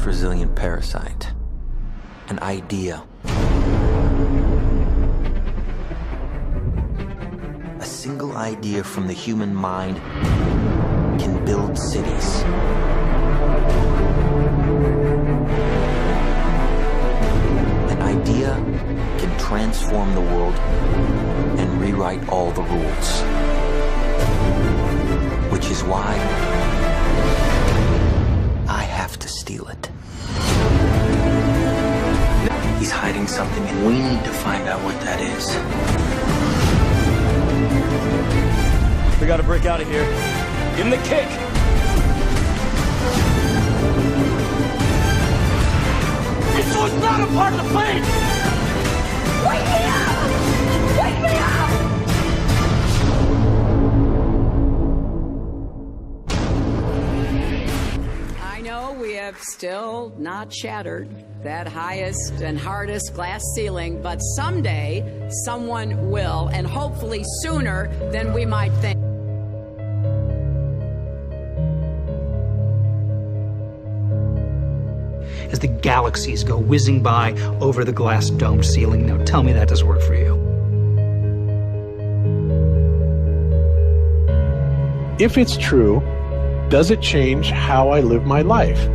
most resilient parasite. An idea. A single idea from the human mind can build cities. An idea can transform the world and rewrite all the rules. Which is why I have to steal it. He's hiding something, and we need to find out what that is. We gotta break out of here. Give him the kick! This was not a part of the plan! Wake me up! Wake me up! I know we have still not shattered that highest and hardest glass ceiling, but someday someone will, and hopefully sooner than we might think. As the galaxies go whizzing by over the glass domed ceiling. Now tell me that doesn't work for you. If it's true, does it change how I live my life?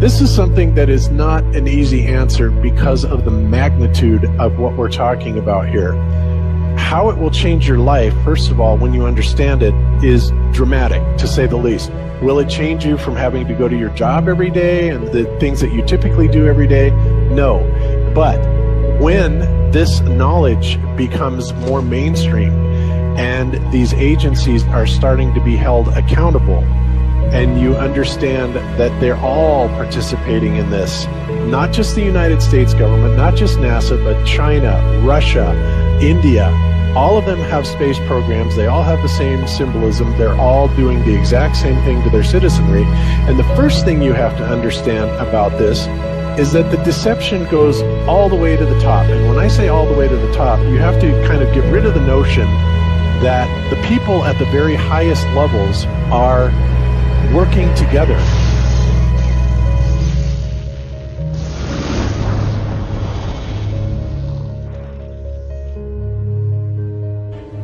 This is something that is not an easy answer because of the magnitude of what we're talking about here. How it will change your life, first of all, when you understand it, is dramatic, to say the least. Will it change you from having to go to your job every day and the things that you typically do every day? No. But when this knowledge becomes more mainstream and these agencies are starting to be held accountable, and you understand that they're all participating in this, not just the United States government, not just NASA, but China, Russia, India, all of them have space programs. They all have the same symbolism. They're all doing the exact same thing to their citizenry. And the first thing you have to understand about this is that the deception goes all the way to the top. And when I say all the way to the top, you have to kind of get rid of the notion that the people at the very highest levels are working together.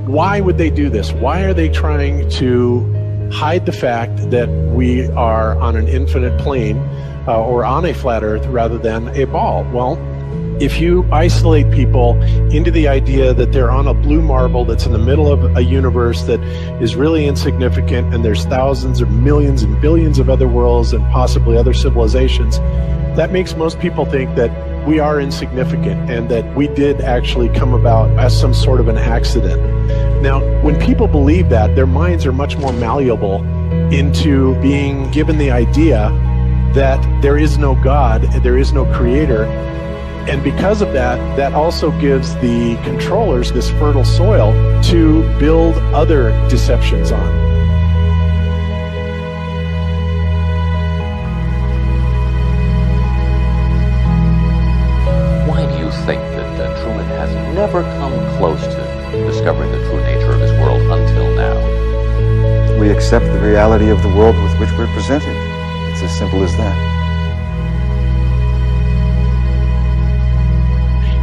Why would they do this? Why are they trying to hide the fact that we are on an infinite plane or on a flat earth rather than a ball? Well, if you isolate people into the idea that they're on a blue marble that's in the middle of a universe that is really insignificant, and there's thousands or millions and billions of other worlds and possibly other civilizations, that makes most people think that we are insignificant and that we did actually come about as some sort of an accident. Now, when people believe that, their minds are much more malleable into being given the idea that there is no God, there is no creator. And because of that, that also gives the controllers this fertile soil to build other deceptions on. Why do you think that Truman has never come close to discovering the true nature of his world until now? We accept the reality of the world with which we're presented. It's as simple as that.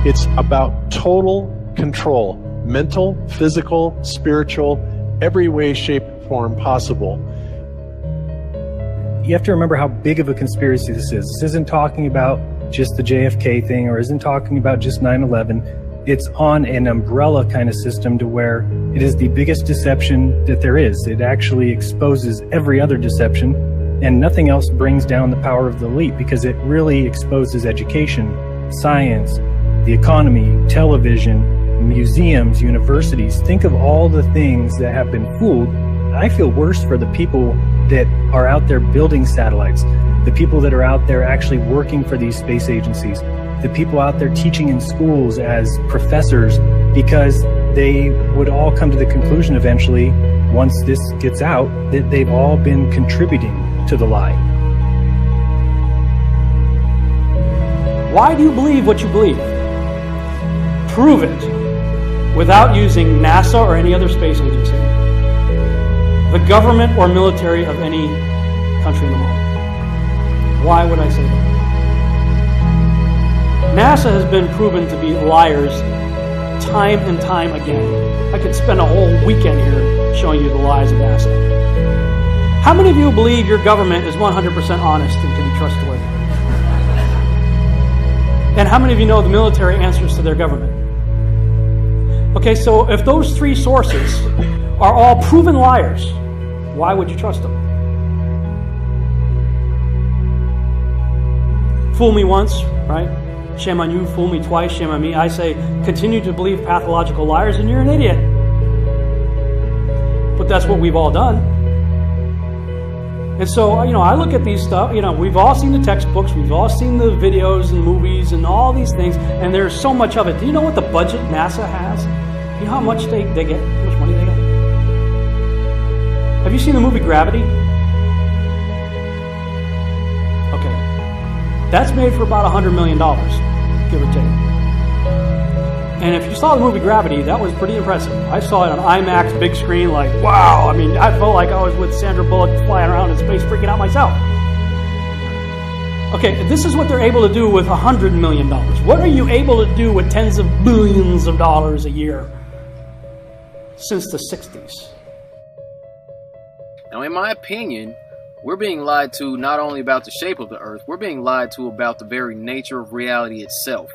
It's about total control, mental, physical, spiritual, every way, shape, form possible. You have to remember how big of a conspiracy this is. This isn't talking about just the JFK thing or isn't talking about just 9/11. It's on an umbrella kind of system to where it is the biggest deception that there is. It actually exposes every other deception, and nothing else brings down the power of the elite because it really exposes education, science, the economy, television, museums, universities. Think of all the things that have been fooled. I feel worse for the people that are out there building satellites, the people that are out there actually working for these space agencies, the people out there teaching in schools as professors, because they would all come to the conclusion eventually, once this gets out, that they've all been contributing to the lie. Why do you believe what you believe? Prove it without using NASA or any other space agency, the government or military of any country in the world. Why would I say that? NASA has been proven to be liars time and time again. I could spend a whole weekend here showing you the lies of NASA. How many of you believe your government is 100% honest and can be trustworthy? And how many of you know the military answers to their government? Okay, so if those three sources are all proven liars, why would you trust them? Fool me once, right? Shame on you. Fool me twice, shame on me. I say, continue to believe pathological liars and you're an idiot. But that's what we've all done. And so, I look at these stuff, we've all seen the textbooks, we've all seen the videos and movies and all these things, and there's so much of it. Do you know what the budget NASA has? You know how much they get? How much money they get? Have you seen the movie Gravity? Okay. That's made for about $100 million, give or take. And if you saw the movie Gravity, that was pretty impressive. I saw it on IMAX, big screen, like, wow. I mean, I felt like I was with Sandra Bullock flying around in space, freaking out myself. Okay, this is what they're able to do with $100 million. What are you able to do with tens of billions of dollars a year since the 60s? Now, in my opinion, we're being lied to not only about the shape of the Earth, we're being lied to about the very nature of reality itself.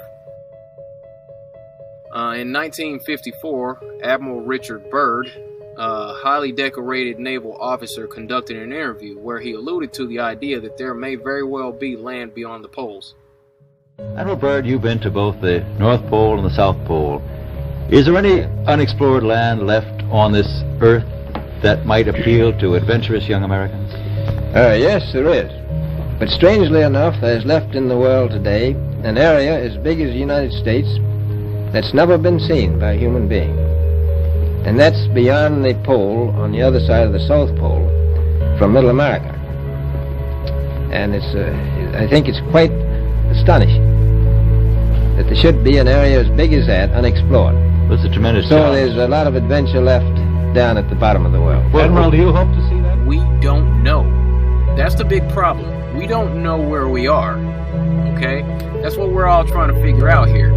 In 1954, Admiral Richard Byrd, a highly decorated naval officer, conducted an interview where he alluded to the idea that there may very well be land beyond the poles. Admiral Byrd, you've been to both the North Pole and the South Pole. Is there any unexplored land left on this Earth that might appeal to adventurous young Americans? Yes, there is. But strangely enough, there's left in the world today an area as big as the United States that's never been seen by a human being. And that's beyond the pole, on the other side of the South Pole, from Middle America. And I think it's quite astonishing that there should be an area as big as that unexplored. That's a tremendous So challenge. there's a lot of adventure left down at the bottom of the world. Well, Admiral, do you hope to see that? We don't know. That's the big problem. We don't know where we are. Okay? That's what we're all trying to figure out here.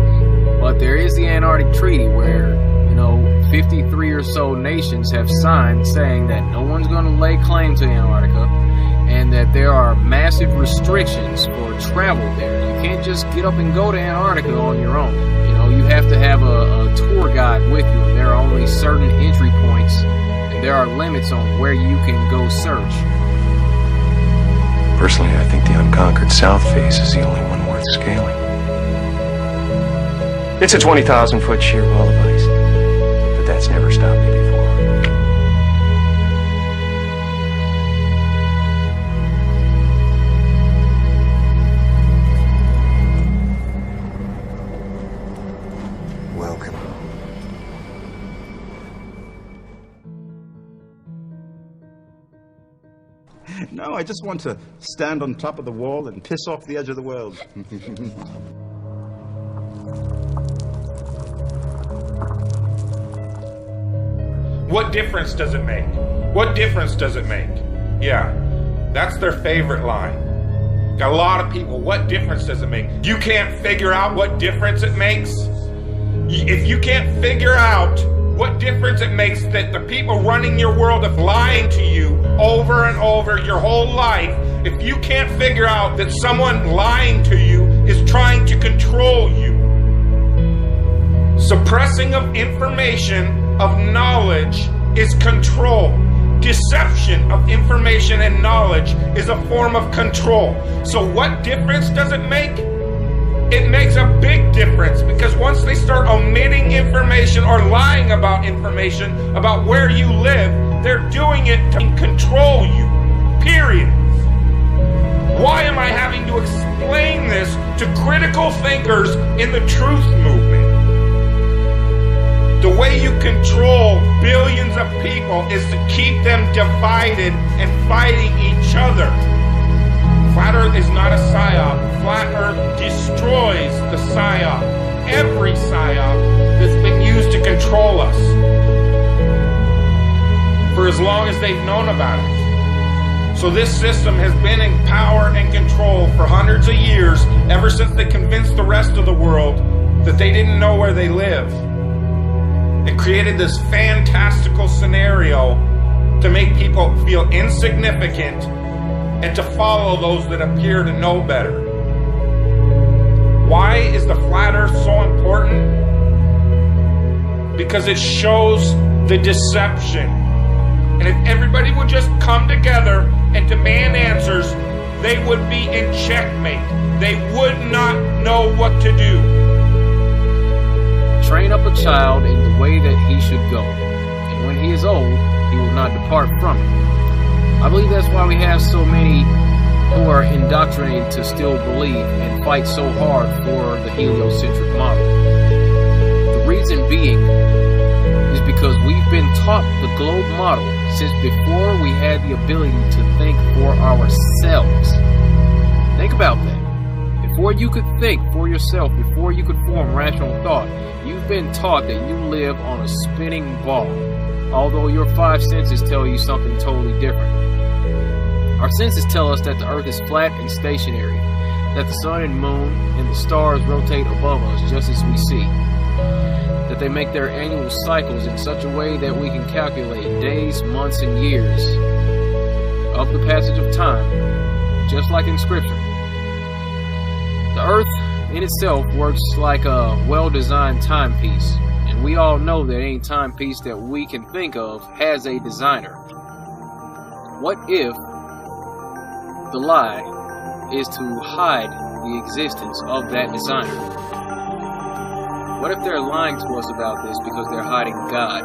But there is the Antarctic Treaty where, 53 or so nations have signed saying that no one's going to lay claim to Antarctica and that there are massive restrictions for travel there. You can't just get up and go to Antarctica on your own. You have to have a tour guide with you, and there are only certain entry points, and there are limits on where you can go search. Personally, I think the unconquered South face is the only one worth scaling. It's a 20,000-foot sheer wall of ice, but that's never stopped me before. Welcome. No, I just want to stand on top of the wall and piss off the edge of the world. What difference does it make? What difference does it make? Yeah, that's their favorite line. Got a lot of people, what difference does it make? You can't figure out what difference it makes? If you can't figure out what difference it makes that the people running your world are lying to you over and over your whole life, if you can't figure out that someone lying to you is trying to control you, suppressing of information, of knowledge, is control. Deception of information and knowledge is a form of control. So what difference does it make? It makes a big difference, because once they start omitting information or lying about information about where you live, they're doing it to control you, period. Why am I having to explain this to critical thinkers in the truth movement? The way you control billions of people is to keep them divided and fighting each other. Flat Earth is not a psyop. Flat Earth destroys the psyop. Every psyop that's been used to control us for as long as they've known about it. So this system has been in power and control for hundreds of years, ever since they convinced the rest of the world that they didn't know where they live. It created this fantastical scenario to make people feel insignificant and to follow those that appear to know better. Why is the flat earth so important? Because it shows the deception. And if everybody would just come together and demand answers, they would be in checkmate. They would not know what to do. Train up a child in the way that he should go, and when he is old, he will not depart from it. I believe that's why we have so many who are indoctrinated to still believe and fight so hard for the heliocentric model. The reason being is because we've been taught the globe model since before we had the ability to think for ourselves. Think about that. Before you could think for yourself, before you could form rational thought, you've been taught that you live on a spinning ball, although your five senses tell you something totally different. Our senses tell us that the earth is flat and stationary, that the sun and moon and the stars rotate above us just as we see, that they make their annual cycles in such a way that we can calculate days, months, and years of the passage of time, just like in Scripture. The earth in itself works like a well-designed timepiece, and we all know that any timepiece that we can think of has a designer. What if the lie is to hide the existence of that designer? What if they're lying to us about this because they're hiding God?